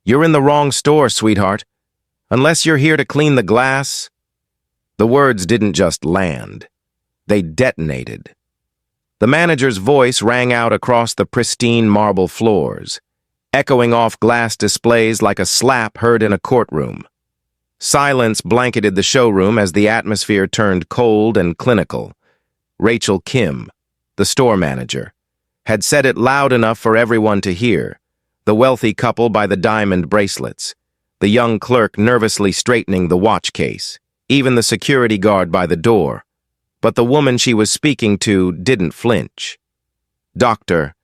"You're in the wrong store, sweetheart. Unless you're here to clean the glass." The words didn't just land. They detonated. The manager's voice rang out across the pristine marble floors, echoing off glass displays like a slap heard in a courtroom. Silence blanketed the showroom as the atmosphere turned cold and clinical. Rachel Kim, the store manager, had said it loud enough for everyone to hear, the wealthy couple by the diamond bracelets, the young clerk nervously straightening the watch case, even the security guard by the door. But the woman she was speaking to didn't flinch. Dr.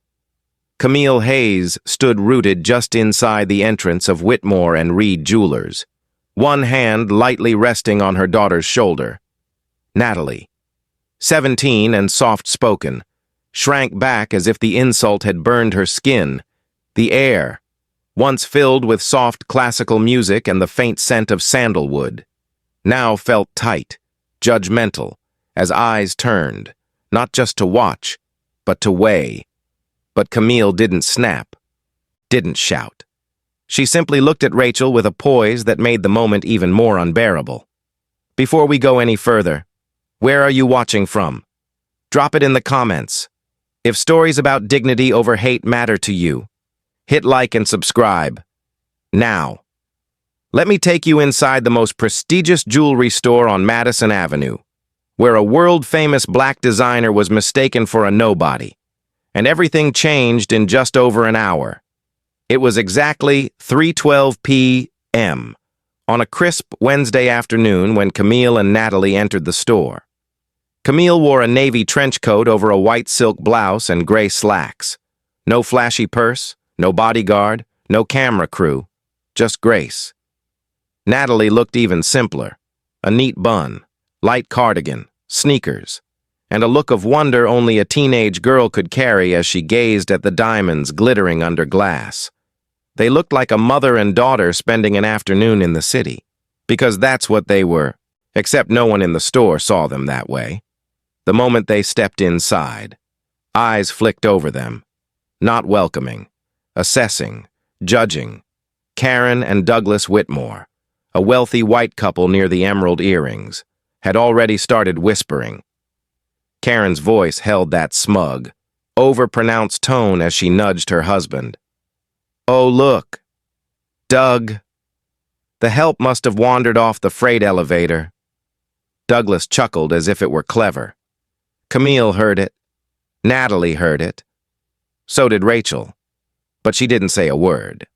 Camille Hayes stood rooted just inside the entrance of Whitmore Reed Jewelers, one hand lightly resting on her daughter's shoulder. Natalie, 17 and soft-spoken, shrank back as if the insult had burned her skin. The air, once filled with soft classical music and the faint scent of sandalwood, now felt tight, judgmental, as eyes turned, not just to watch, but to weigh. But Camille didn't snap, didn't shout. She simply looked at Rachel with a poise that made the moment even more unbearable. "Before we go any further, where are you watching from? Drop it in the comments. If stories about dignity over hate matter to you, hit like and subscribe. Now, let me take you inside the most prestigious jewelry store on Madison Avenue, where a world-famous black designer was mistaken for a nobody, and everything changed in just over an hour. It was exactly 3:12 p.m. on a crisp Wednesday afternoon when Camille and Natalie entered the store. Camille wore a navy trench coat over a white silk blouse and gray slacks. No flashy purse, no bodyguard, no camera crew, just grace. Natalie looked even simpler. A neat bun, light cardigan, sneakers, and a look of wonder only a teenage girl could carry as she gazed at the diamonds glittering under glass. They looked like a mother and daughter spending an afternoon in the city, because that's what they were, except no one in the store saw them that way. The moment they stepped inside, eyes flicked over them, not welcoming, assessing, judging. Karen and Douglas Whitmore, a wealthy white couple near the emerald earrings, had already started whispering. Karen's voice held that smug, overpronounced tone as she nudged her husband. "Oh, look, Doug." The help must have wandered off the freight elevator. Douglas chuckled as if it were clever. Camille heard it. Natalie heard it. So did Rachel, but she didn't say a word.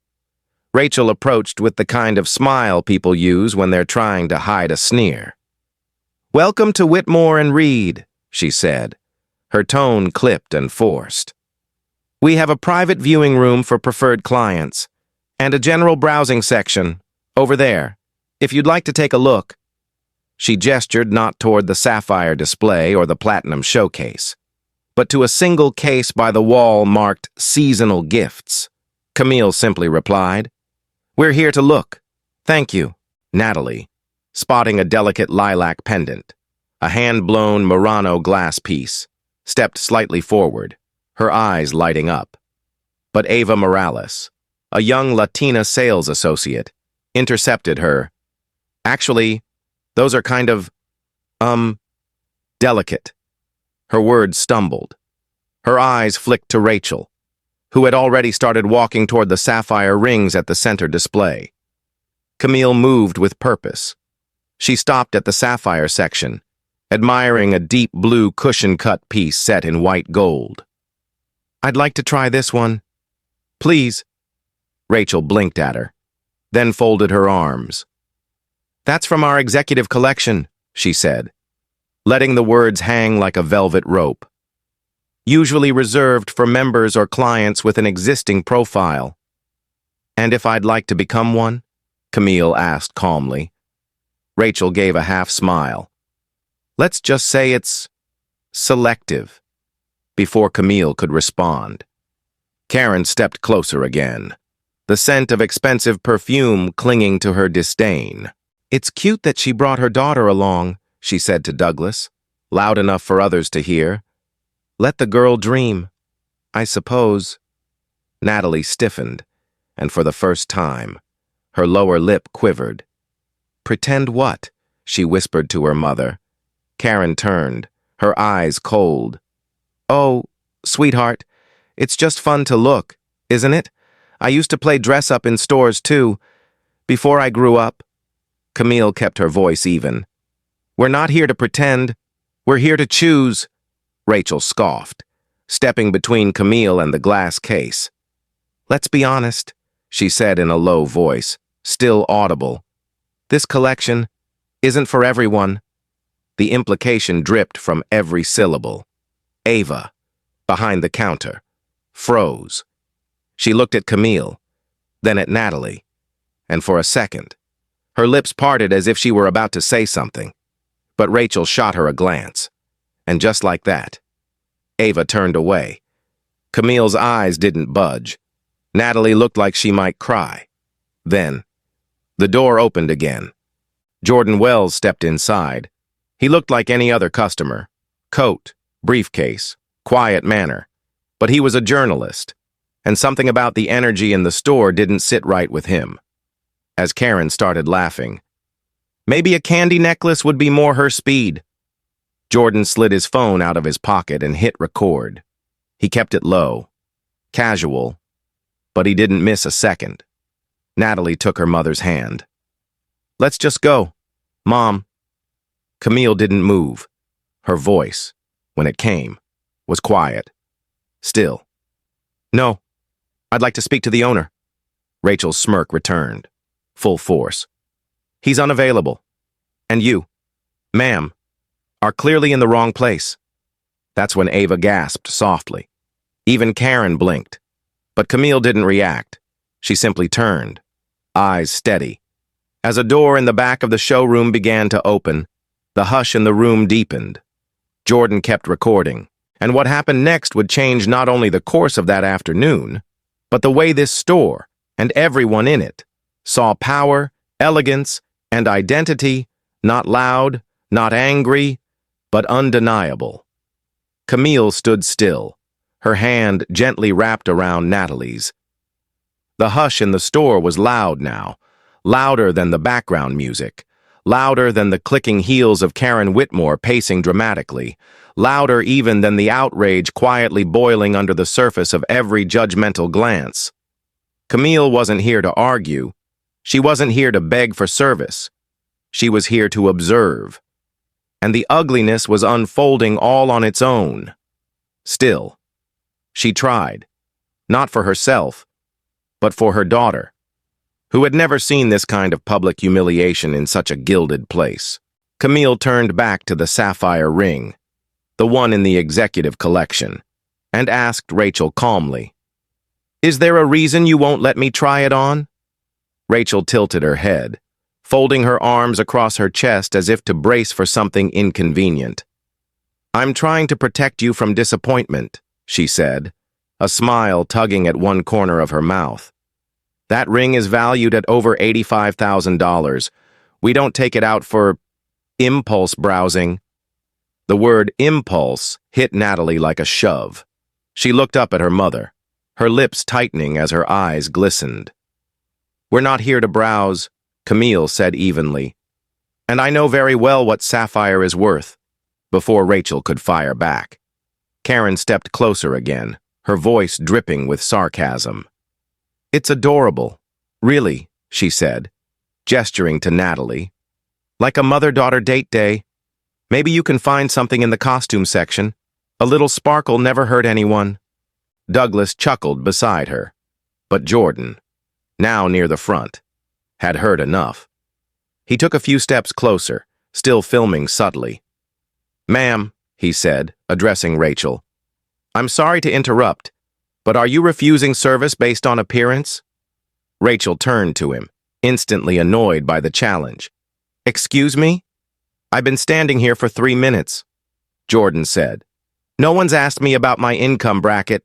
Rachel approached with the kind of smile people use when they're trying to hide a sneer. "Welcome to Whitmore Reed," she said, her tone clipped and forced. "We have a private viewing room for preferred clients, and a general browsing section, over there, if you'd like to take a look." She gestured not toward the sapphire display or the platinum showcase, but to a single case by the wall marked "Seasonal Gifts." Camille simply replied, "We're here to look. Thank you." Natalie, spotting a delicate lilac pendant, a hand-blown Murano glass piece, stepped slightly forward, her eyes lighting up. But Ava Morales, a young Latina sales associate, intercepted her. "Actually, those are kind of, delicate." Her words stumbled. Her eyes flicked to Rachel, who had already started walking toward the sapphire rings at the center display. Camille moved with purpose. She stopped at the sapphire section, admiring a deep blue cushion-cut piece set in white gold. "I'd like to try this one. Please." Rachel blinked at her, then folded her arms. "That's from our executive collection," she said, letting the words hang like a velvet rope. "Usually reserved for members or clients with an existing profile." "And if I'd like to become one?" Camille asked calmly. Rachel gave a half smile. "Let's just say it's selective," before Camille could respond. Karen stepped closer again, the scent of expensive perfume clinging to her disdain. "It's cute that she brought her daughter along," she said to Douglas, loud enough for others to hear. "Let the girl dream, I suppose." Natalie stiffened, and for the first time, her lower lip quivered. "Pretend what?" she whispered to her mother. Karen turned, her eyes cold. "Oh, sweetheart, it's just fun to look, isn't it? I used to play dress-up in stores, too, before I grew up." Camille kept her voice even. "We're not here to pretend. We're here to choose," Rachel scoffed, stepping between Camille and the glass case. "Let's be honest," she said in a low voice, still audible. "This collection isn't for everyone." The implication dripped from every syllable. Ava, behind the counter, froze. She looked at Camille, then at Natalie, and for a second, her lips parted as if she were about to say something. But Rachel shot her a glance, and just like that, Ava turned away. Camille's eyes didn't budge. Natalie looked like she might cry. Then, the door opened again. Jordan Wells stepped inside. He looked like any other customer. Coat, briefcase, quiet manner. But he was a journalist, and something about the energy in the store didn't sit right with him. As Karen started laughing, maybe a candy necklace would be more her speed. Jordan slid his phone out of his pocket and hit record. He kept it low, casual, but he didn't miss a second. Natalie took her mother's hand. "Let's just go, Mom." Camille didn't move. Her voice, when it came, was quiet. Still. "No, I'd like to speak to the owner." Rachel's smirk returned, full force. "He's unavailable. And you, ma'am, are clearly in the wrong place." That's when Ava gasped softly. Even Karen blinked. But Camille didn't react. She simply turned, eyes steady. As a door in the back of the showroom began to open, the hush in the room deepened. Jordan kept recording, and what happened next would change not only the course of that afternoon, but the way this store, and everyone in it, saw power, elegance, and identity, not loud, not angry, but undeniable. Camille stood still, her hand gently wrapped around Natalie's. The hush in the store was loud now, louder than the background music, louder than the clicking heels of Karen Whitmore pacing dramatically, louder even than the outrage quietly boiling under the surface of every judgmental glance. Camille wasn't here to argue. She wasn't here to beg for service. She was here to observe. And the ugliness was unfolding all on its own. Still, she tried, not for herself, but for her daughter, who had never seen this kind of public humiliation in such a gilded place. Camille turned back to the sapphire ring, the one in the executive collection, and asked Rachel calmly, "Is there a reason you won't let me try it on?" Rachel tilted her head, folding her arms across her chest as if to brace for something inconvenient. "I'm trying to protect you from disappointment," she said, a smile tugging at one corner of her mouth. "That ring is valued at over $85,000. We don't take it out for impulse browsing." The word impulse hit Natalie like a shove. She looked up at her mother, her lips tightening as her eyes glistened. "We're not here to browse," Camille said evenly. "And I know very well what sapphire is worth," before Rachel could fire back. Karen stepped closer again, her voice dripping with sarcasm. "It's adorable, really," she said, gesturing to Natalie. "Like a mother-daughter date day. Maybe you can find something in the costume section. A little sparkle never hurt anyone." Douglas chuckled beside her, but Jordan, now near the front, had heard enough. He took a few steps closer, still filming subtly. "Ma'am," he said, addressing Rachel, "I'm sorry to interrupt, but are you refusing service based on appearance?" Rachel turned to him, instantly annoyed by the challenge. "Excuse me? I've been standing here for 3 minutes," Jordan said. "No one's asked me about my income bracket."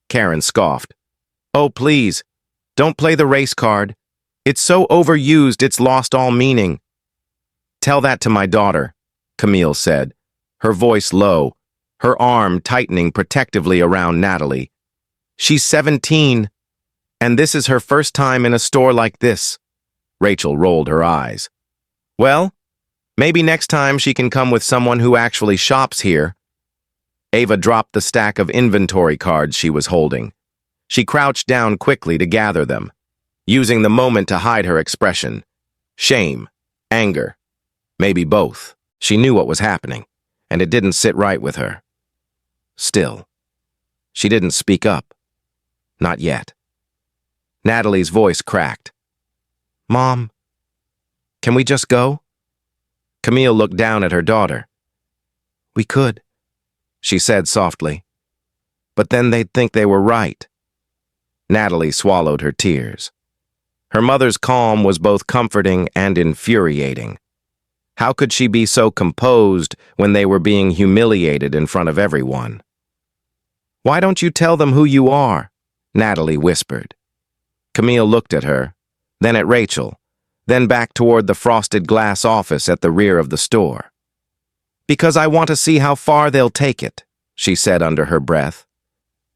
Karen scoffed. "Oh, please, don't play the race card. It's so overused it's lost all meaning." "Tell that to my daughter," Camille said, her voice low, her arm tightening protectively around Natalie. "She's 17. And this is her first time in a store like this. Rachel rolled her eyes. Well, maybe next time she can come with someone who actually shops here. Ava dropped the stack of inventory cards she was holding. She crouched down quickly to gather them, using the moment to hide her expression. Shame, anger, maybe both. She knew what was happening, and it didn't sit right with her. Still, she didn't speak up. Not yet. Natalie's voice cracked. Mom, can we just go? Camille looked down at her daughter. We could, she said softly. But then they'd think they were right. Natalie swallowed her tears. Her mother's calm was both comforting and infuriating. How could she be so composed when they were being humiliated in front of everyone? Why don't you tell them who you are? Natalie whispered. Camille looked at her, then at Rachel, then back toward the frosted glass office at the rear of the store. Because I want to see how far they'll take it, she said under her breath.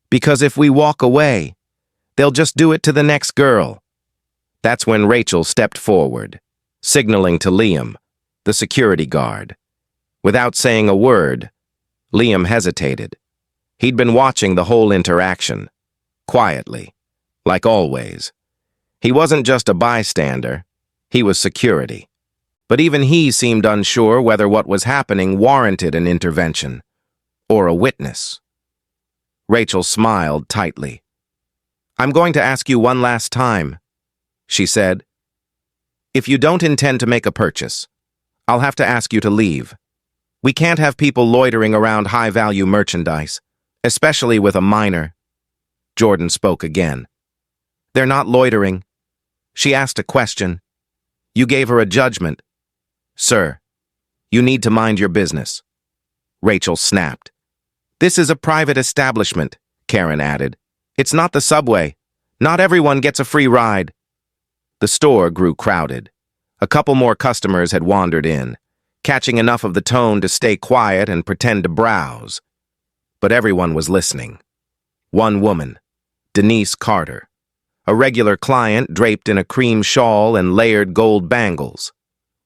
Because if we walk away, they'll just do it to the next girl. That's when Rachel stepped forward, signaling to Liam, the security guard. Without saying a word, Liam hesitated. He'd been watching the whole interaction, quietly, like always. He wasn't just a bystander, he was security. But even he seemed unsure whether what was happening warranted an intervention, or a witness. Rachel smiled tightly. I'm going to ask you one last time, she said. If you don't intend to make a purchase, I'll have to ask you to leave. We can't have people loitering around high-value merchandise, especially with a minor. Jordan spoke again. They're not loitering. She asked a question. You gave her a judgment. Sir, you need to mind your business. Rachel snapped. This is a private establishment, Karen added. It's not the subway. Not everyone gets a free ride. The store grew crowded. A couple more customers had wandered in, catching enough of the tone to stay quiet and pretend to browse. But everyone was listening. One woman, Denise Carter, a regular client draped in a cream shawl and layered gold bangles,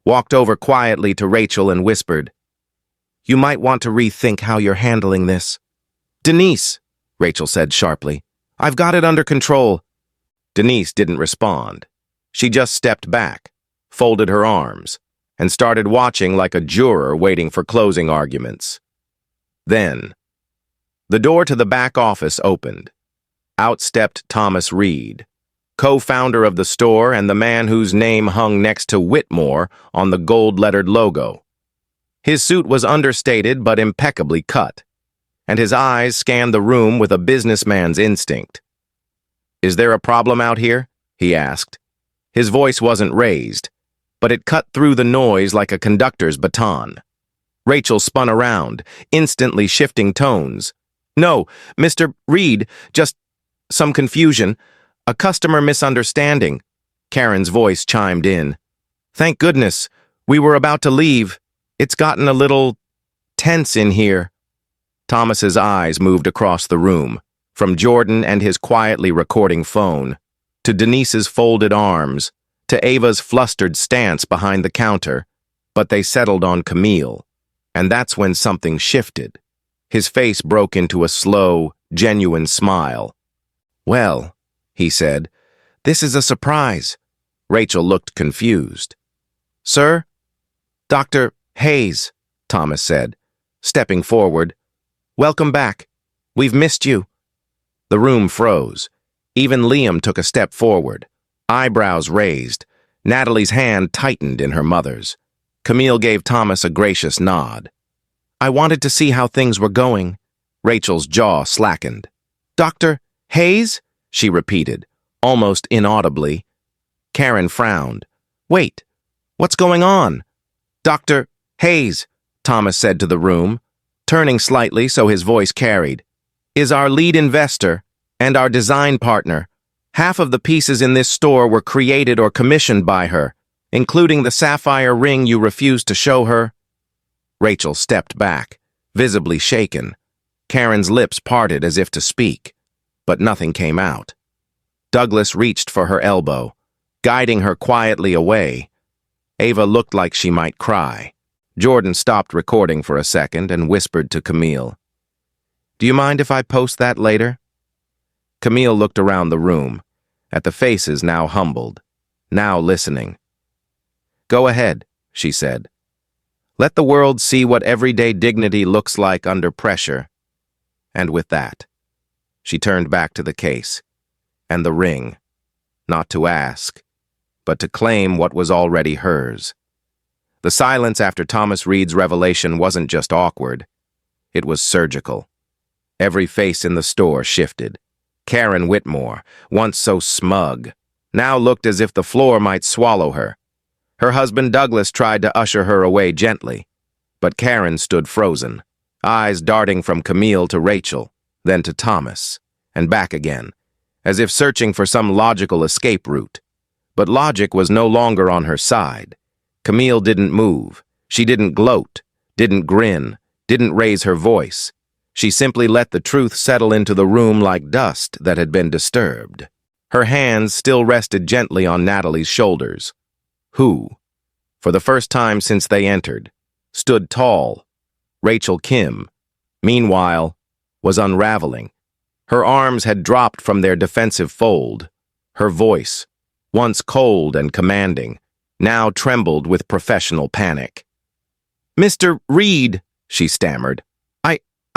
walked over quietly to Rachel and whispered, You might want to rethink how you're handling this. Denise, Rachel said sharply, I've got it under control. Denise didn't respond. She just stepped back, folded her arms, and started watching like a juror waiting for closing arguments. Then, the door to the back office opened. Out stepped Thomas Reed, co-founder of the store and the man whose name hung next to Whitmore on the gold-lettered logo. His suit was understated but impeccably cut, and his eyes scanned the room with a businessman's instinct. Is there a problem out here? He asked. His voice wasn't raised, but it cut through the noise like a conductor's baton. Rachel spun around, instantly shifting tones. No, Mr. Reed, just some confusion. A customer misunderstanding. Karen's voice chimed in. Thank goodness, we were about to leave. It's gotten a little tense in here. Thomas's eyes moved across the room, from Jordan and his quietly recording phone, to Denise's folded arms, to Ava's flustered stance behind the counter, but they settled on Camille, and that's when something shifted. His face broke into a slow, genuine smile. Well, he said, this is a surprise. Rachel looked confused. Sir? Dr. Hayes, Thomas said, stepping forward. Welcome back. We've missed you. The room froze. Even Liam took a step forward, eyebrows raised. Natalie's hand tightened in her mother's. Camille gave Thomas a gracious nod. I wanted to see how things were going. Rachel's jaw slackened. Dr. Hayes? She repeated, almost inaudibly. Karen frowned. Wait, what's going on? Dr. Hayes, Thomas said to the room, turning slightly so his voice carried, is our lead investor and our design partner. Half of the pieces in this store were created or commissioned by her, including the sapphire ring you refused to show her. Rachel stepped back, visibly shaken. Karen's lips parted as if to speak, but nothing came out. Douglas reached for her elbow, guiding her quietly away. Ava looked like she might cry. Jordan stopped recording for a second and whispered to Camille, "Do you mind if I post that later?" Camille looked around the room, at the faces now humbled, now listening. "Go ahead," she said. "Let the world see what everyday dignity looks like under pressure." And with that, she turned back to the case and the ring, not to ask, but to claim what was already hers. The silence after Thomas Reed's revelation wasn't just awkward, it was surgical. Every face in the store shifted. Karen Whitmore, once so smug, now looked as if the floor might swallow her. Her husband Douglas tried to usher her away gently, but Karen stood frozen, eyes darting from Camille to Rachel, then to Thomas, and back again, as if searching for some logical escape route. But logic was no longer on her side. Camille didn't move. She didn't gloat, didn't grin, didn't raise her voice. She simply let the truth settle into the room like dust that had been disturbed. Her hands still rested gently on Natalie's shoulders, who, for the first time since they entered, stood tall. Rachel Kim, meanwhile, was unraveling. Her arms had dropped from their defensive fold. Her voice, once cold and commanding, now trembled with professional panic. "Mr. Reed," she stammered,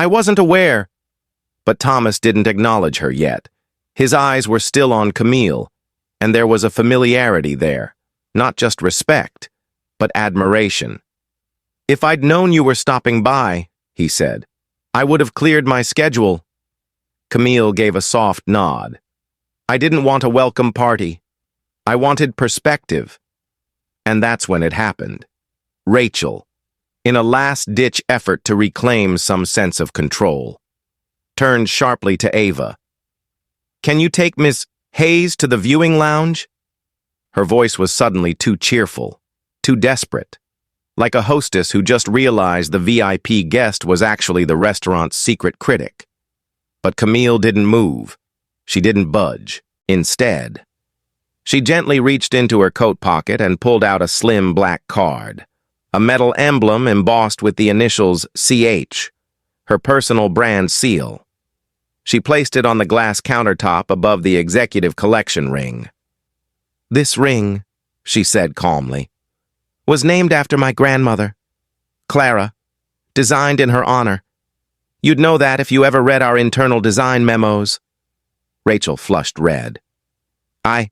I wasn't aware." But Thomas didn't acknowledge her yet. His eyes were still on Camille, and there was a familiarity there, not just respect, but admiration. "If I'd known you were stopping by," he said, "I would have cleared my schedule." Camille gave a soft nod. "I didn't want a welcome party. I wanted perspective." And that's when it happened. Rachel, in a last-ditch effort to reclaim some sense of control, turned sharply to Ava. "Can you take Miss Hayes to the viewing lounge?" Her voice was suddenly too cheerful, too desperate, like a hostess who just realized the VIP guest was actually the restaurant's secret critic. But Camille didn't move. She didn't budge. Instead, she gently reached into her coat pocket and pulled out a slim black card, a metal emblem embossed with the initials CH, her personal brand seal. She placed it on the glass countertop above the executive collection ring. "This ring," she said calmly, "was named after my grandmother, Clara, designed in her honor. You'd know that if you ever read our internal design memos." Rachel flushed red. I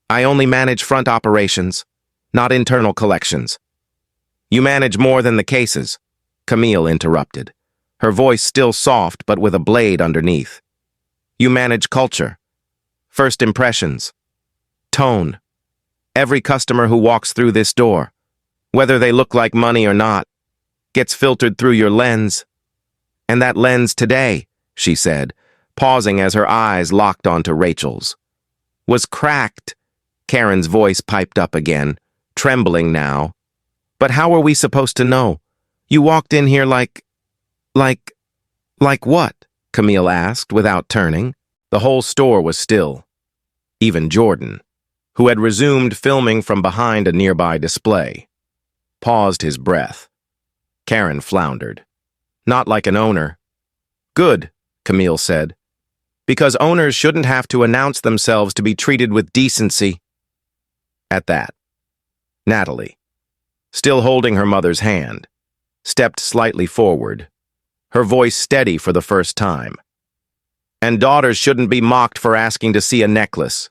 only manage front operations, not internal collections." "You manage more than the cases," Camille interrupted, her voice still soft but with a blade underneath. "You manage culture, first impressions, tone. Every customer who walks through this door, whether they look like money or not, gets filtered through your lens. And that lens today," she said, pausing as her eyes locked onto Rachel's, "was cracked." Karen's voice piped up again, trembling now. "But how are we supposed to know? You walked in here like what?" Camille asked without turning. The whole store was still. Even Jordan, who had resumed filming from behind a nearby display, paused his breath. Karen floundered. "Not like an owner." "Good," Camille said, "because owners shouldn't have to announce themselves to be treated with decency." At that, Natalie, still holding her mother's hand, stepped slightly forward, her voice steady for the first time. "And daughters shouldn't be mocked for asking to see a necklace."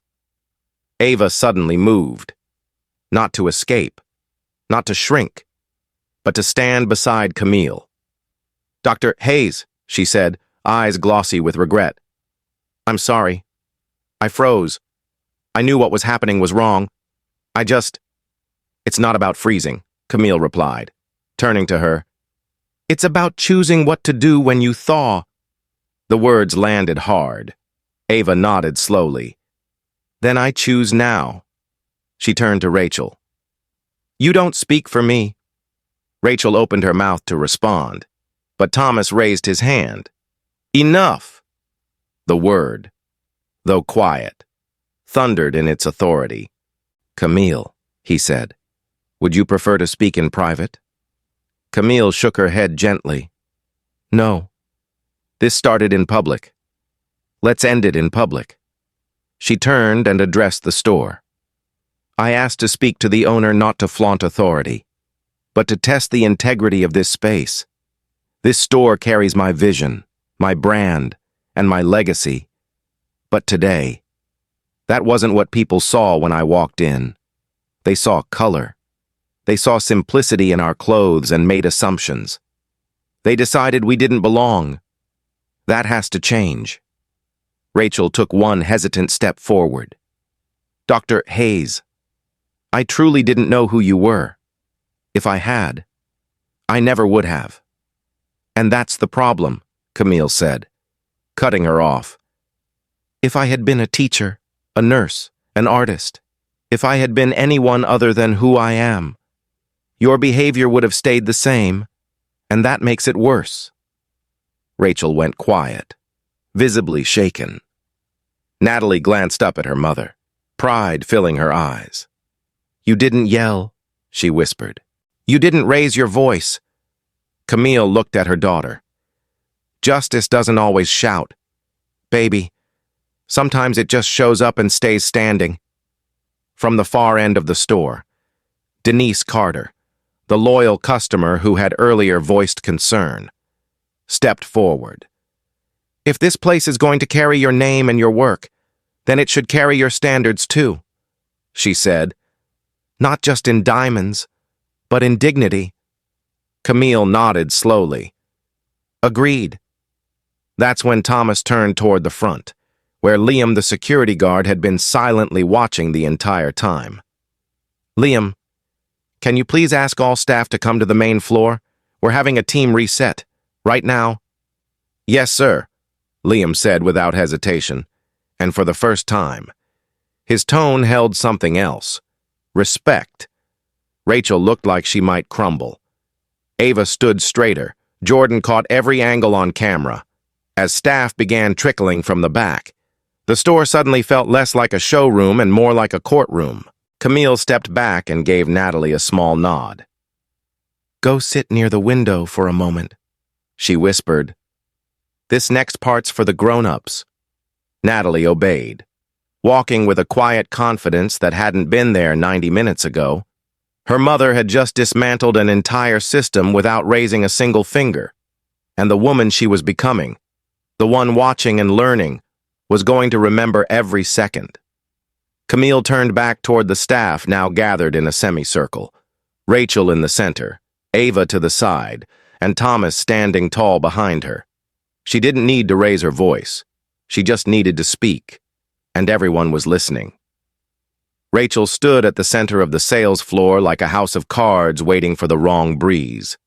Ava suddenly moved, not to escape, not to shrink, but to stand beside Camille. "Dr. Hayes," she said, eyes glossy with regret. "I'm sorry. I froze. I knew what was happening was wrong. It's not about freezing," Camille replied, turning to her. "It's about choosing what to do when you thaw." The words landed hard. Ava nodded slowly. "Then I choose now." She turned to Rachel. "You don't speak for me." Rachel opened her mouth to respond, but Thomas raised his hand. "Enough." The word, though quiet, thundered in its authority. "Camille," he said, "would you prefer to speak in private?" Camille shook her head gently. "No. This started in public. Let's end it in public." She turned and addressed the store. "I asked to speak to the owner not to flaunt authority, but to test the integrity of this space. This store carries my vision, my brand, and my legacy. But today, that wasn't what people saw when I walked in. They saw color. They saw simplicity in our clothes and made assumptions. They decided we didn't belong. That has to change." Rachel took one hesitant step forward. "Dr. Hayes, I truly didn't know who you were. If I had, I never would have." "And that's the problem," Camille said, cutting her off. "If I had been a teacher, a nurse, an artist, if I had been anyone other than who I am, your behavior would have stayed the same, and that makes it worse." Rachel went quiet, visibly shaken. Natalie glanced up at her mother, pride filling her eyes. "You didn't yell," she whispered. "You didn't raise your voice." Camille looked at her daughter. "Justice doesn't always shout. Baby, sometimes it just shows up and stays standing." From the far end of the store, Denise Carter, the loyal customer who had earlier voiced concern, stepped forward. "If this place is going to carry your name and your work, then it should carry your standards too," she said. "Not just in diamonds, but in dignity." Camille nodded slowly. "Agreed." That's when Thomas turned toward the front, where Liam the security guard had been silently watching the entire time. "Liam, can you please ask all staff to come to the main floor? We're having a team reset. Right now." "Yes, sir," Liam said without hesitation, and for the first time. His tone held something else. Respect. Rachel looked like she might crumble. Ava stood straighter. Jordan caught every angle on camera. As staff began trickling from the back, the store suddenly felt less like a showroom and more like a courtroom. Camille stepped back and gave Natalie a small nod. "Go sit near the window for a moment," she whispered. "This next part's for the grown-ups." Natalie obeyed, walking with a quiet confidence that hadn't been there 90 minutes ago. Her mother had just dismantled an entire system without raising a single finger, and the woman she was becoming, the one watching and learning, was going to remember every second. Camille turned back toward the staff now gathered in a semicircle, Rachel in the center, Ava to the side, and Thomas standing tall behind her. She didn't need to raise her voice. She just needed to speak, and everyone was listening. Rachel stood at the center of the sales floor like a house of cards waiting for the wrong breeze.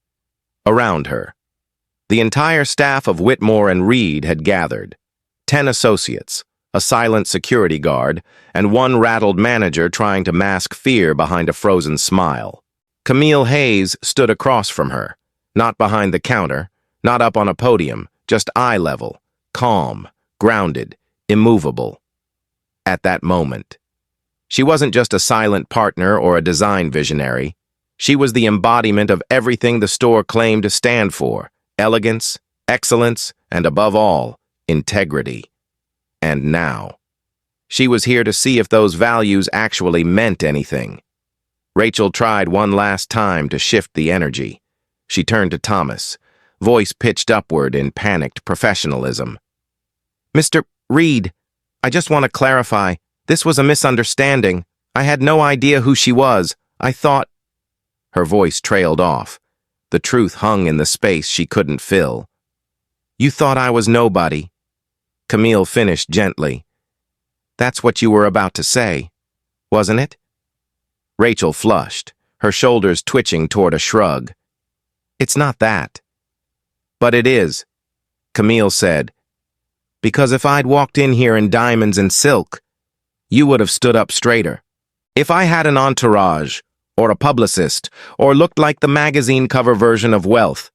Around her, the entire staff of Whitmore and Reed had gathered. 10 associates, a silent security guard, and one rattled manager trying to mask fear behind a frozen smile. Camille Hayes stood across from her, not behind the counter, not up on a podium, just eye level, calm, grounded, immovable. At that moment, she wasn't just a silent partner or a design visionary. She was the embodiment of everything the store claimed to stand for: elegance, excellence, and above all, integrity. And now, she was here to see if those values actually meant anything. Rachel tried one last time to shift the energy. She turned to Thomas, voice pitched upward in panicked professionalism. "Mr. Reed, I just want to clarify. This was a misunderstanding. I had no idea who she was. I thought—" Her voice trailed off. The truth hung in the space she couldn't fill. "You thought I was nobody," Camille finished gently. "That's what you were about to say, wasn't it?" Rachel flushed, her shoulders twitching toward a shrug. "It's not that." "But it is," Camille said. "Because if I'd walked in here in diamonds and silk, you would have stood up straighter. If I had an entourage, or a publicist, or looked like the magazine cover version of wealth,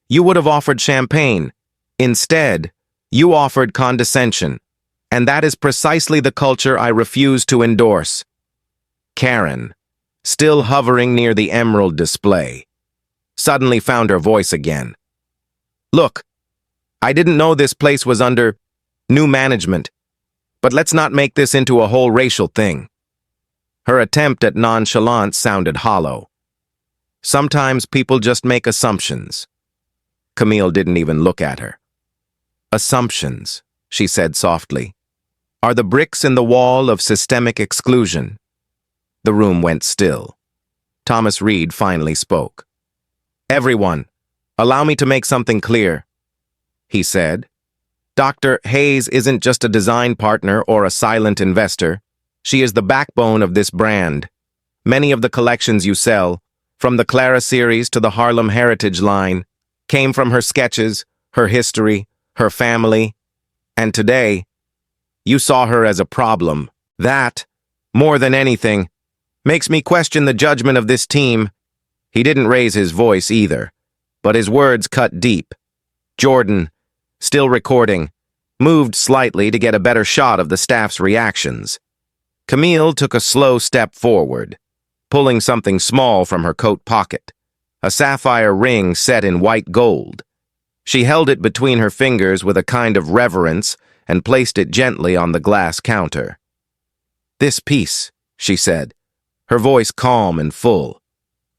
you would have offered champagne. Instead, you offered condescension. And that is precisely the culture I refuse to endorse. Karen, still hovering near the emerald display, suddenly found her voice again. Look, I didn't know this place was under new management, but let's not make this into a whole racial thing. Her attempt at nonchalance sounded hollow. Sometimes people just make assumptions. Camille didn't even look at her. Assumptions, she said softly, are the bricks in the wall of systemic exclusion. The room went still. Thomas Reed finally spoke. Everyone, allow me to make something clear, he said. Dr. Hayes isn't just a design partner or a silent investor. She is the backbone of this brand. Many of the collections you sell, from the Clara series to the Harlem Heritage line, came from her sketches, her history, her family. And today, you saw her as a problem. That, more than anything, makes me question the judgment of this team. He didn't raise his voice either, but his words cut deep. Jordan, still recording, moved slightly to get a better shot of the staff's reactions. Camille took a slow step forward, pulling something small from her coat pocket, a sapphire ring set in white gold. She held it between her fingers with a kind of reverence and placed it gently on the glass counter. This piece, she said, her voice calm and full,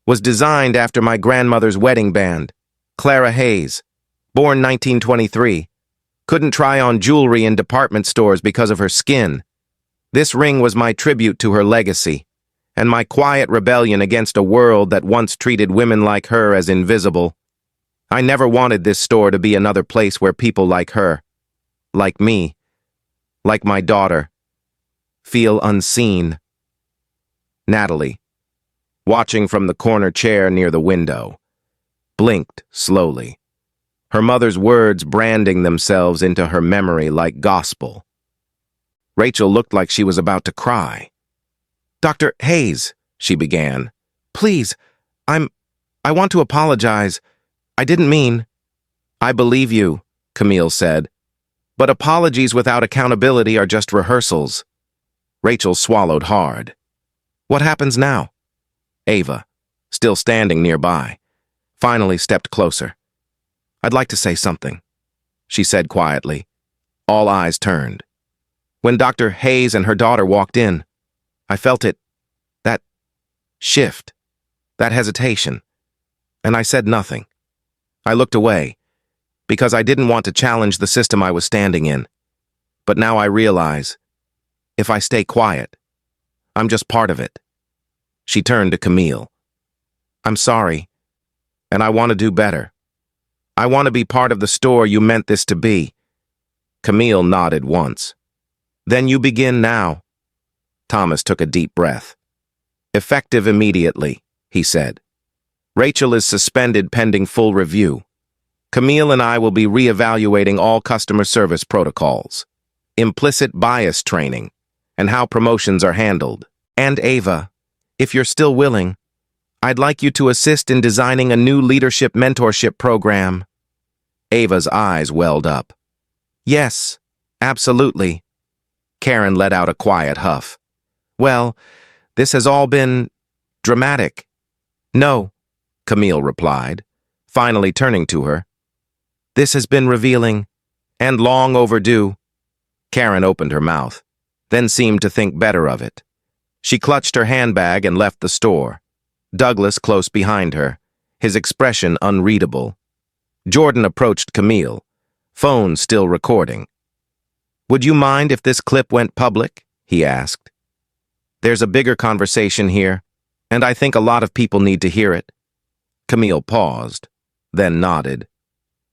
was designed after my grandmother's wedding band, Clara Hayes, born 1923. Couldn't try on jewelry in department stores because of her skin. This ring was my tribute to her legacy, and my quiet rebellion against a world that once treated women like her as invisible. I never wanted this store to be another place where people like her, like me, like my daughter, feel unseen. Natalie, watching from the corner chair near the window, blinked slowly, her mother's words branding themselves into her memory like gospel. Rachel looked like she was about to cry. Dr. Hayes, she began. Please, I want to apologize. I didn't mean. I believe you, Camille said. But apologies without accountability are just rehearsals. Rachel swallowed hard. What happens now? Ava, still standing nearby, finally stepped closer. I'd like to say something, she said quietly. All eyes turned. When Dr. Hayes and her daughter walked in, I felt it, that shift, that hesitation, and I said nothing. I looked away, because I didn't want to challenge the system I was standing in. But now I realize, if I stay quiet, I'm just part of it. She turned to Camille. I'm sorry, and I want to do better. I want to be part of the store you meant this to be. Camille nodded once. Then you begin now. Thomas took a deep breath. Effective immediately, he said. Rachel is suspended pending full review. Camille and I will be reevaluating all customer service protocols, implicit bias training, and how promotions are handled. And Ava, if you're still willing, I'd like you to assist in designing a new leadership mentorship program. Ava's eyes welled up. Yes, absolutely. Karen let out a quiet huff. Well, this has all been dramatic. No, Camille replied, finally turning to her. This has been revealing and long overdue. Karen opened her mouth, then seemed to think better of it. She clutched her handbag and left the store, Douglas close behind her, his expression unreadable. Jordan approached Camille, phone still recording. Would you mind if this clip went public? He asked. There's a bigger conversation here, and I think a lot of people need to hear it. Camille paused, then nodded.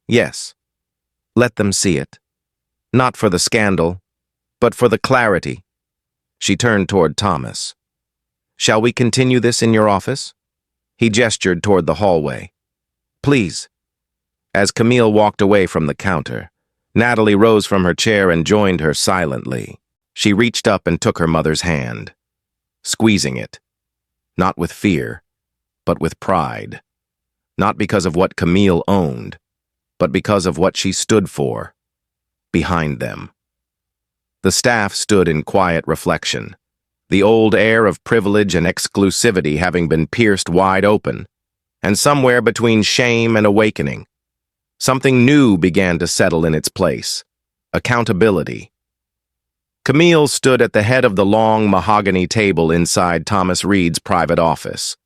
Yes, let them see it. Not for the scandal, but for the clarity. She turned toward Thomas. Shall we continue this in your office? He gestured toward the hallway. Please. As Camille walked away from the counter, Natalie rose from her chair and joined her silently. She reached up and took her mother's hand, squeezing it, not with fear, but with pride. Not because of what Camille owned, but because of what she stood for, behind them. The staff stood in quiet reflection, the old air of privilege and exclusivity having been pierced wide open, and somewhere between shame and awakening, something new began to settle in its place: accountability. Camille stood at the head of the long mahogany table inside Thomas Reed's private office,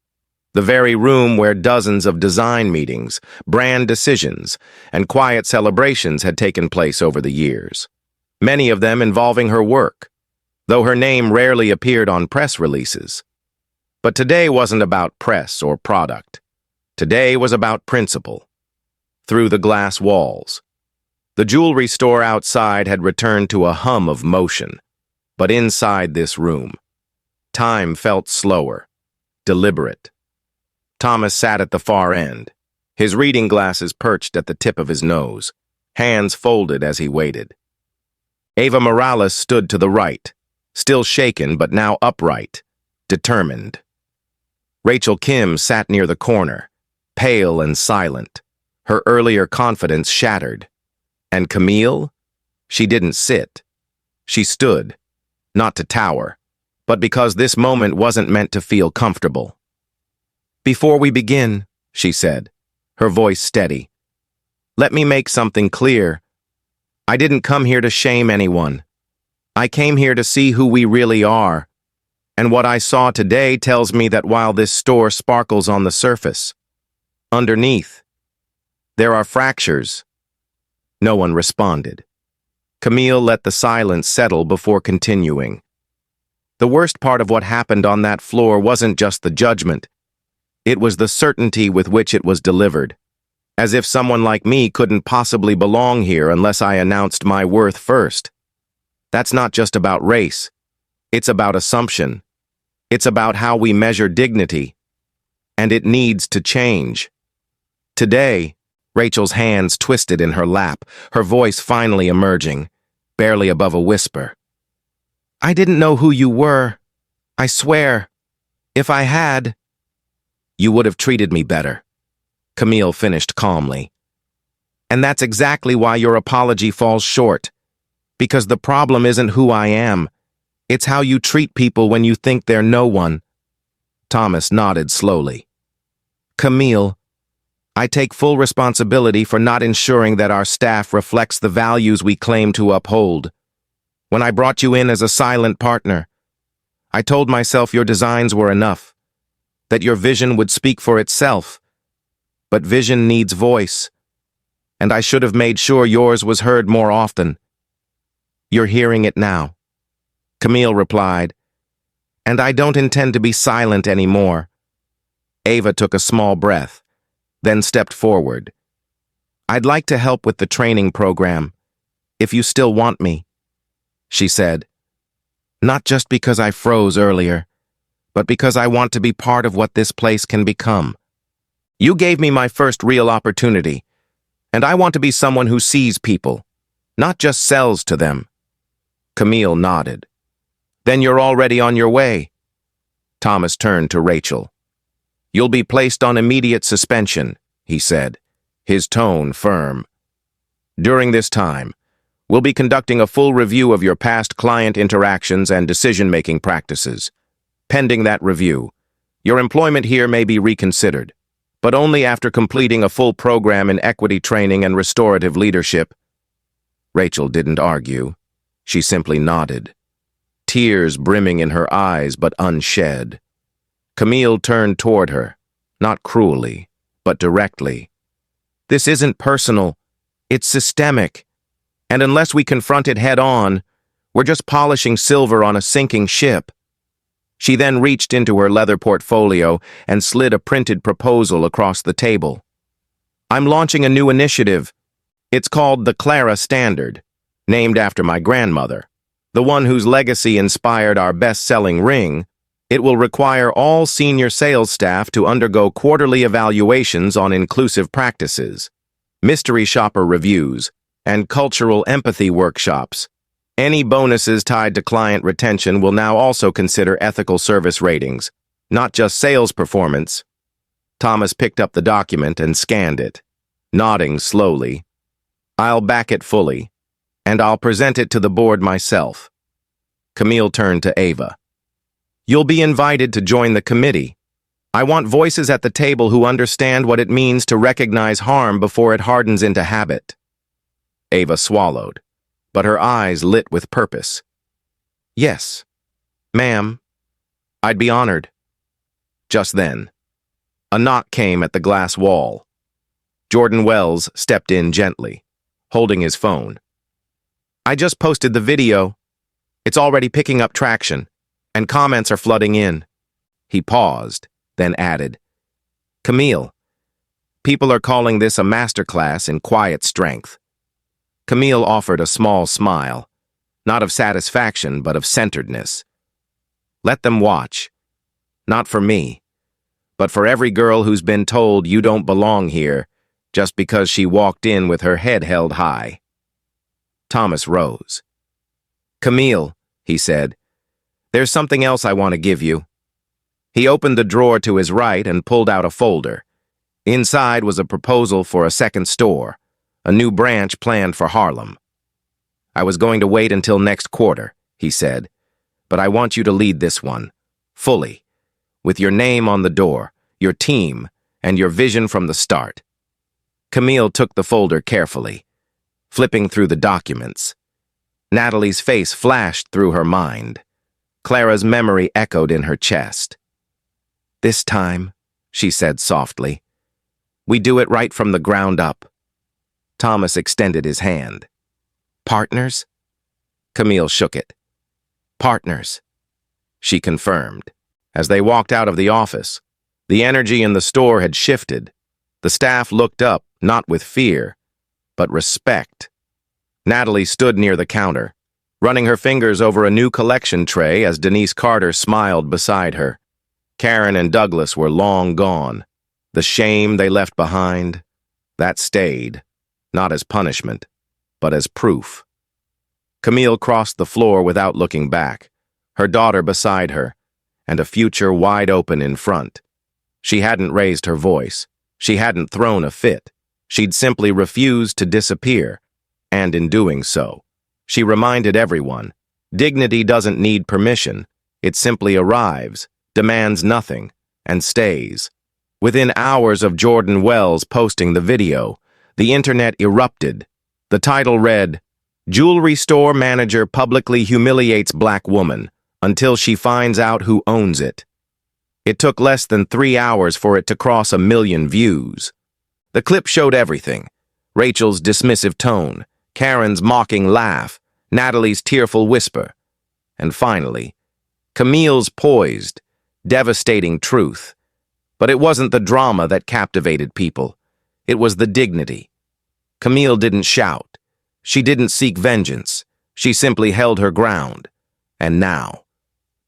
the very room where dozens of design meetings, brand decisions, and quiet celebrations had taken place over the years, many of them involving her work, though her name rarely appeared on press releases. But today wasn't about press or product. Today was about principle. Through the glass walls, the jewelry store outside had returned to a hum of motion, but inside this room, time felt slower, deliberate. Thomas sat at the far end, his reading glasses perched at the tip of his nose, hands folded as he waited. Ava Morales stood to the right, still shaken but now upright, determined. Rachel Kim sat near the corner, pale and silent, her earlier confidence shattered. And Camille? She didn't sit. She stood, not to tower, but because this moment wasn't meant to feel comfortable. "Before we begin," she said, her voice steady, "let me make something clear. I didn't come here to shame anyone. I came here to see who we really are. And what I saw today tells me that while this store sparkles on the surface, underneath, there are fractures." No one responded. Camille let the silence settle before continuing. The worst part of what happened on that floor wasn't just the judgment. It was the certainty with which it was delivered, as if someone like me couldn't possibly belong here unless I announced my worth first. That's not just about race. It's about assumption. It's about how we measure dignity. And it needs to change. Today, Rachel's hands twisted in her lap, her voice finally emerging, barely above a whisper. "I didn't know who you were. I swear. If I had, you would have treated me better," Camille finished calmly. "And that's exactly why your apology falls short. Because the problem isn't who I am. It's how you treat people when you think they're no one." Thomas nodded slowly. "Camille, I take full responsibility for not ensuring that our staff reflects the values we claim to uphold. When I brought you in as a silent partner, I told myself your designs were enough, that your vision would speak for itself. But vision needs voice, and I should have made sure yours was heard more often. You're hearing it now," Camille replied, "and I don't intend to be silent anymore." Ava took a small breath, then stepped forward. "I'd like to help with the training program, if you still want me," she said. "Not just because I froze earlier, but because I want to be part of what this place can become. You gave me my first real opportunity, and I want to be someone who sees people, not just sells to them." Camille nodded. "Then you're already on your way." Thomas turned to Rachel. "You'll be placed on immediate suspension," he said, his tone firm. "During this time, we'll be conducting a full review of your past client interactions and decision-making practices. Pending that review, your employment here may be reconsidered, but only after completing a full program in equity training and restorative leadership." Rachel didn't argue. She simply nodded, tears brimming in her eyes but unshed. Camille turned toward her, not cruelly, but directly. "This isn't personal. It's systemic. And unless we confront it head-on, we're just polishing silver on a sinking ship." She then reached into her leather portfolio and slid a printed proposal across the table. "I'm launching a new initiative. It's called the Clara Standard, named after my grandmother, the one whose legacy inspired our best-selling ring. It will require all senior sales staff to undergo quarterly evaluations on inclusive practices, mystery shopper reviews, and cultural empathy workshops. Any bonuses tied to client retention will now also consider ethical service ratings, not just sales performance." Thomas picked up the document and scanned it, nodding slowly. "I'll back it fully, and I'll present it to the board myself. Camille turned to Ava. You'll be invited to join the committee. I want voices at the table who understand what it means to recognize harm before it hardens into habit. Ava swallowed, but her eyes lit with purpose. Yes, ma'am. I'd be honored. Just then, a knock came at the glass wall. Jordan Wells stepped in gently, holding his phone. I just posted the video. It's already picking up traction, and comments are flooding in. He paused, then added, Camille, people are calling this a masterclass in quiet strength. Camille offered a small smile, not of satisfaction, but of centeredness. Let them watch. Not for me, but for every girl who's been told you don't belong here just because she walked in with her head held high. Thomas rose. Camille, he said, there's something else I want to give you. He opened the drawer to his right and pulled out a folder. Inside was a proposal for a second store, a new branch planned for Harlem. I was going to wait until next quarter, he said, but I want you to lead this one, fully, with your name on the door, your team, and your vision from the start. Camille took the folder carefully, flipping through the documents. Natalie's face flashed through her mind. Clara's memory echoed in her chest. This time, she said softly, we do it right from the ground up. Thomas extended his hand. Partners? Camille shook it. Partners, she confirmed. As they walked out of the office, the energy in the store had shifted. The staff looked up, not with fear, but respect. Natalie stood near the counter, running her fingers over a new collection tray as Denise Carter smiled beside her. Karen and Douglas were long gone. The shame they left behind, that stayed, not as punishment, but as proof. Camille crossed the floor without looking back, her daughter beside her, and a future wide open in front. She hadn't raised her voice. She hadn't thrown a fit. She'd simply refused to disappear, and in doing so, she reminded everyone, dignity doesn't need permission. It simply arrives, demands nothing, and stays. Within hours of Jordan Wells posting the video, the internet erupted. The title read, Jewelry Store Manager Publicly Humiliates Black Woman Until She Finds Out Who Owns It. It took less than 3 hours for it to cross 1 million views. The clip showed everything. Rachel's dismissive tone, Karen's mocking laugh, Natalie's tearful whisper, and finally, Camille's poised, devastating truth. But it wasn't the drama that captivated people. It was the dignity. Camille didn't shout. She didn't seek vengeance. She simply held her ground. And now,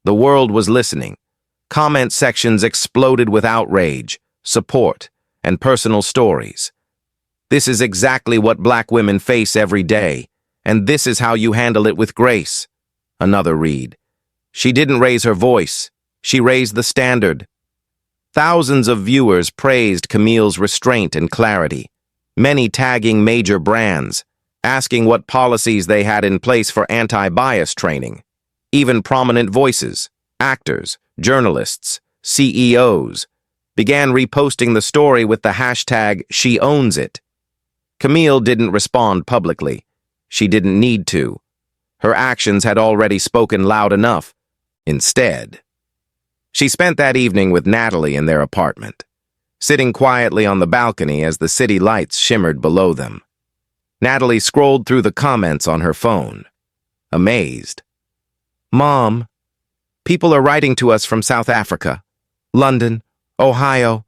the world was listening. Comment sections exploded with outrage, support, and personal stories. This is exactly what Black women face every day, and this is how you handle it with grace. Another read. She didn't raise her voice. She raised the standard. Thousands of viewers praised Camille's restraint and clarity, many tagging major brands, asking what policies they had in place for anti-bias training. Even prominent voices, actors, journalists, CEOs, began reposting the story with the hashtag #SheOwnsIt. Camille didn't respond publicly. She didn't need to. Her actions had already spoken loud enough. Instead, she spent that evening with Natalie in their apartment, sitting quietly on the balcony as the city lights shimmered below them. Natalie scrolled through the comments on her phone, amazed. Mom, people are writing to us from South Africa, London, Ohio,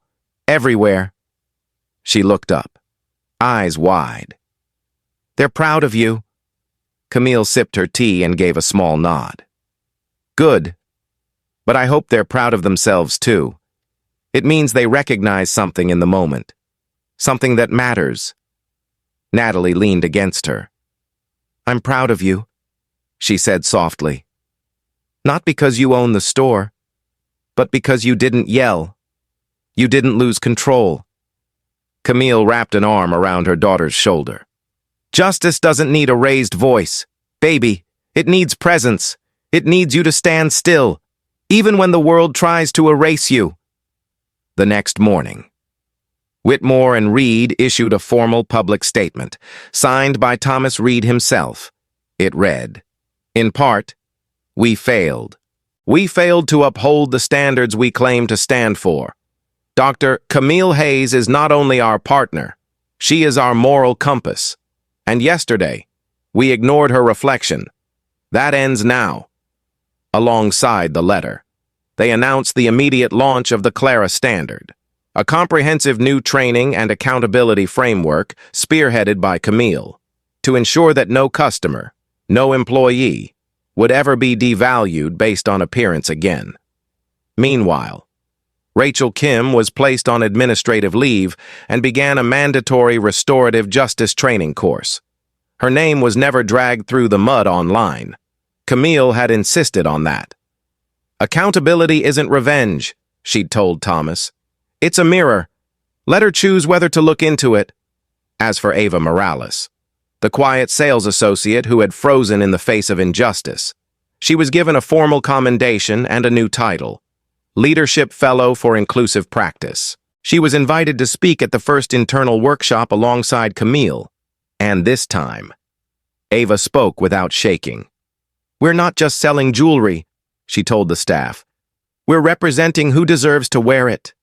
everywhere. She looked up, eyes wide. They're proud of you. Camille sipped her tea and gave a small nod. Good. But I hope they're proud of themselves, too. It means they recognize something in the moment. Something that matters. Natalie leaned against her. I'm proud of you, she said softly. Not because you own the store, but because you didn't yell. You didn't lose control. Camille wrapped an arm around her daughter's shoulder. Justice doesn't need a raised voice. Baby, it needs presence. It needs you to stand still, even when the world tries to erase you. The next morning, Whitmore and Reed issued a formal public statement, signed by Thomas Reed himself. It read, in part, "We failed. We failed to uphold the standards we claim to stand for. Dr. Camille Hayes is not only our partner, she is our moral compass. And yesterday, we ignored her reflection. That ends now." Alongside the letter, they announced the immediate launch of the Clara Standard, a comprehensive new training and accountability framework spearheaded by Camille, to ensure that no customer, no employee, would ever be devalued based on appearance again. Meanwhile, Rachel Kim was placed on administrative leave and began a mandatory restorative justice training course. Her name was never dragged through the mud online. Camille had insisted on that. "Accountability isn't revenge," she'd told Thomas. "It's a mirror. Let her choose whether to look into it." As for Ava Morales, the quiet sales associate who had frozen in the face of injustice, she was given a formal commendation and a new title, Leadership Fellow for Inclusive Practice. She was invited to speak at the first internal workshop alongside Camille, and this time, Ava spoke without shaking. "We're not just selling jewelry," she told the staff. "We're representing who deserves to wear it."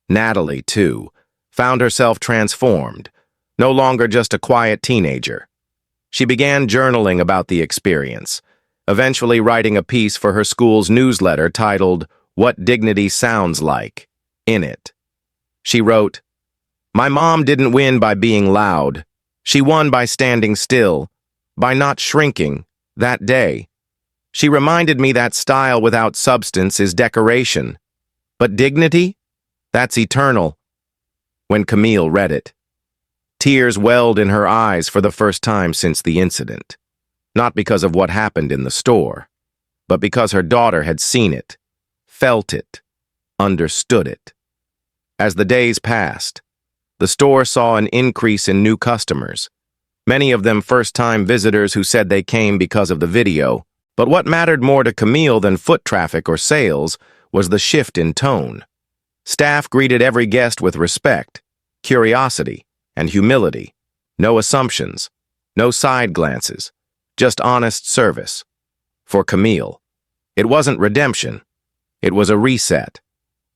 Natalie, too, found herself transformed, no longer just a quiet teenager. She began journaling about the experience, eventually writing a piece for her school's newsletter titled, "What Dignity Sounds Like." In it, she wrote, "My mom didn't win by being loud. She won by standing still, by not shrinking, that day. She reminded me that style without substance is decoration. But dignity? That's eternal." When Camille read it, tears welled in her eyes for the first time since the incident. Not because of what happened in the store, but because her daughter had seen it, felt it, understood it. As the days passed, the store saw an increase in new customers, many of them first-time visitors who said they came because of the video. But what mattered more to Camille than foot traffic or sales was the shift in tone. Staff greeted every guest with respect, curiosity, and humility. No assumptions, no side glances, just honest service. For Camille, it wasn't redemption. It was a reset,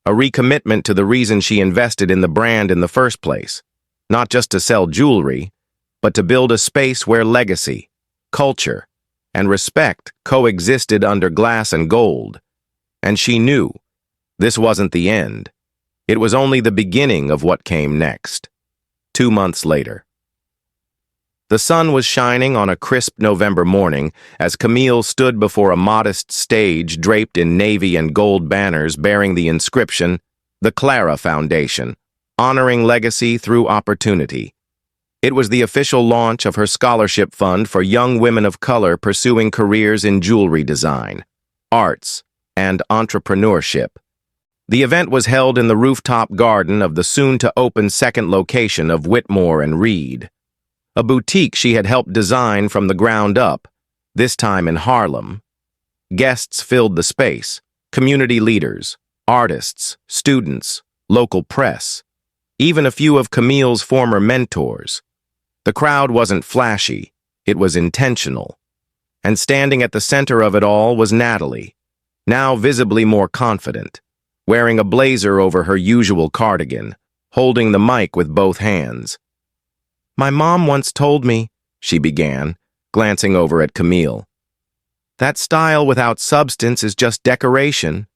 a recommitment to the reason she invested in the brand in the first place, not just to sell jewelry, but to build a space where legacy, culture, and respect coexisted under glass and gold. And she knew this wasn't the end. It was only the beginning of what came next. 2 months later, the sun was shining on a crisp November morning as Camille stood before a modest stage draped in navy and gold banners bearing the inscription, "The Clara Foundation, Honoring Legacy Through Opportunity." It was the official launch of her scholarship fund for young women of color pursuing careers in jewelry design, arts, and entrepreneurship. The event was held in the rooftop garden of the soon-to-open second location of Whitmore and Reed, a boutique she had helped design from the ground up, this time in Harlem. Guests filled the space, community leaders, artists, students, local press, even a few of Camille's former mentors. The crowd wasn't flashy, it was intentional. And standing at the center of it all was Natalie, now visibly more confident, wearing a blazer over her usual cardigan, holding the mic with both hands. "My mom once told me," she began, glancing over at Camille, "that style without substance is just decoration,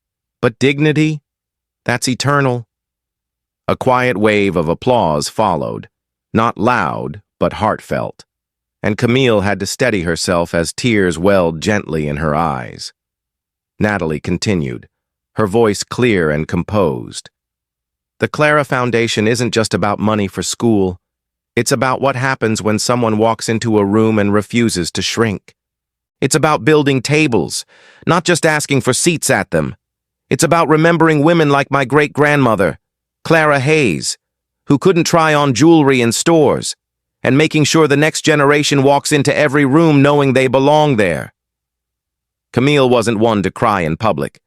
but dignity, that's eternal." A quiet wave of applause followed, not loud, but heartfelt, and Camille had to steady herself as tears welled gently in her eyes. Natalie continued, her voice clear and composed. "The Clara Foundation isn't just about money for school. It's about what happens when someone walks into a room and refuses to shrink. It's about building tables, not just asking for seats at them. It's about remembering women like my great-grandmother, Clara Hayes, who couldn't try on jewelry in stores, and making sure the next generation walks into every room knowing they belong there." Camille wasn't one to cry in public,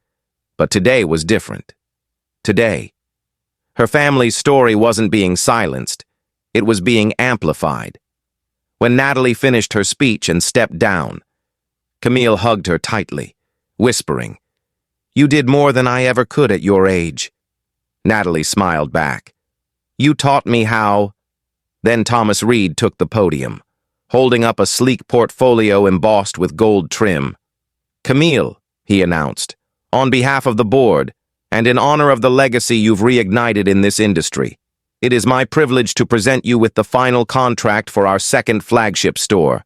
but today was different. Today, her family's story wasn't being silenced, it was being amplified. When Natalie finished her speech and stepped down, Camille hugged her tightly, whispering, "You did more than I ever could at your age." Natalie smiled back. "You taught me how." Then Thomas Reed took the podium, holding up a sleek portfolio embossed with gold trim. "Camille," he announced, "on behalf of the board, and in honor of the legacy you've reignited in this industry, it is my privilege to present you with the final contract for our second flagship store."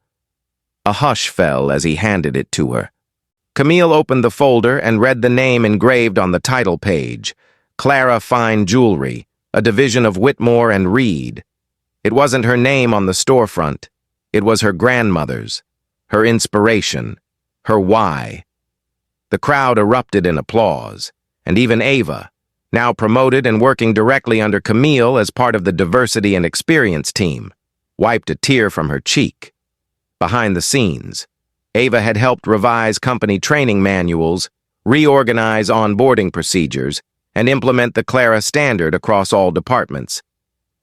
A hush fell as he handed it to her. Camille opened the folder and read the name engraved on the title page, Clara Fine Jewelry, a division of Whitmore and Reed. It wasn't her name on the storefront. It was her grandmother's, her inspiration, her why. The crowd erupted in applause, and even Ava, now promoted and working directly under Camille as part of the diversity and experience team, wiped a tear from her cheek. Behind the scenes, Ava had helped revise company training manuals, reorganize onboarding procedures, and implement the Clara standard across all departments.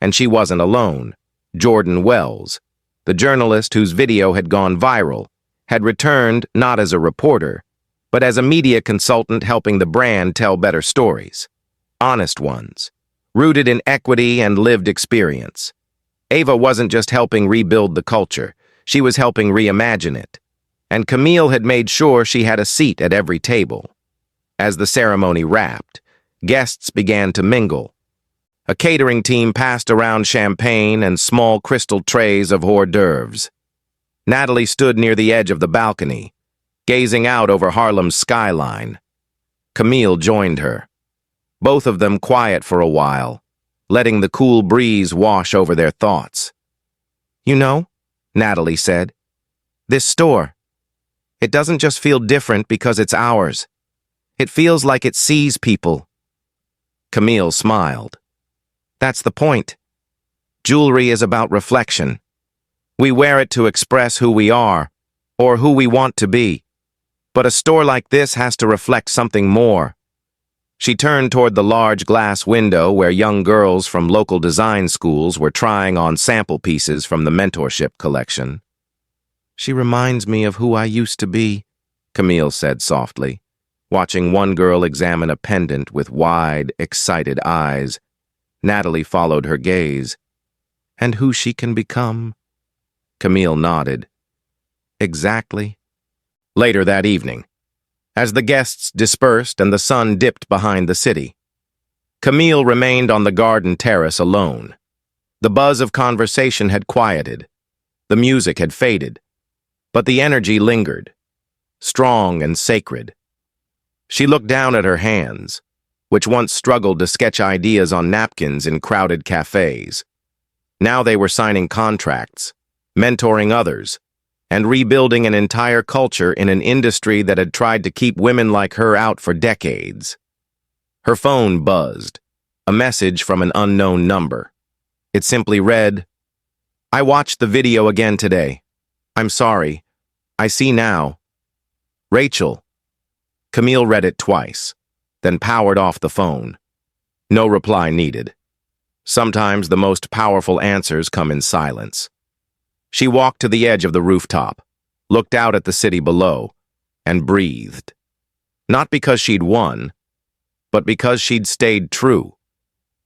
And she wasn't alone. Jordan Wells, the journalist whose video had gone viral, had returned not as a reporter, but as a media consultant helping the brand tell better stories. Honest ones, rooted in equity and lived experience. Ava wasn't just helping rebuild the culture, she was helping reimagine it. And Camille had made sure she had a seat at every table. As the ceremony wrapped, guests began to mingle. A catering team passed around champagne and small crystal trays of hors d'oeuvres. Natalie stood near the edge of the balcony, gazing out over Harlem's skyline. Camille joined her, both of them quiet for a while, letting the cool breeze wash over their thoughts. "You know," Natalie said, "this store, it doesn't just feel different because it's ours. It feels like it sees people." Camille smiled. "That's the point. Jewelry is about reflection. We wear it to express who we are, or who we want to be. But a store like this has to reflect something more." She turned toward the large glass window where young girls from local design schools were trying on sample pieces from the mentorship collection. "She reminds me of who I used to be," Camille said softly, watching one girl examine a pendant with wide, excited eyes. Natalie followed her gaze. "And who she can become?" Camille nodded. "Exactly." Later that evening, as the guests dispersed and the sun dipped behind the city, Camille remained on the garden terrace alone. The buzz of conversation had quieted. The music had faded. But the energy lingered, strong and sacred. She looked down at her hands, which once struggled to sketch ideas on napkins in crowded cafes. Now they were signing contracts, mentoring others, and rebuilding an entire culture in an industry that had tried to keep women like her out for decades. Her phone buzzed, a message from an unknown number. It simply read, "I watched the video again today. I'm sorry. I see now. Rachel." Camille read it twice, then powered off the phone. No reply needed. Sometimes the most powerful answers come in silence. She walked to the edge of the rooftop, looked out at the city below, and breathed. Not because she'd won, but because she'd stayed true.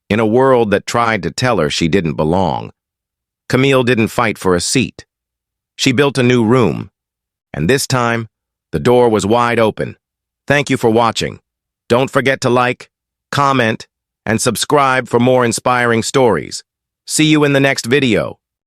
In a world that tried to tell her she didn't belong, Camille didn't fight for a seat. She built a new room, and this time, the door was wide open. Thank you for watching. Don't forget to like, comment, and subscribe for more inspiring stories. See you in the next video.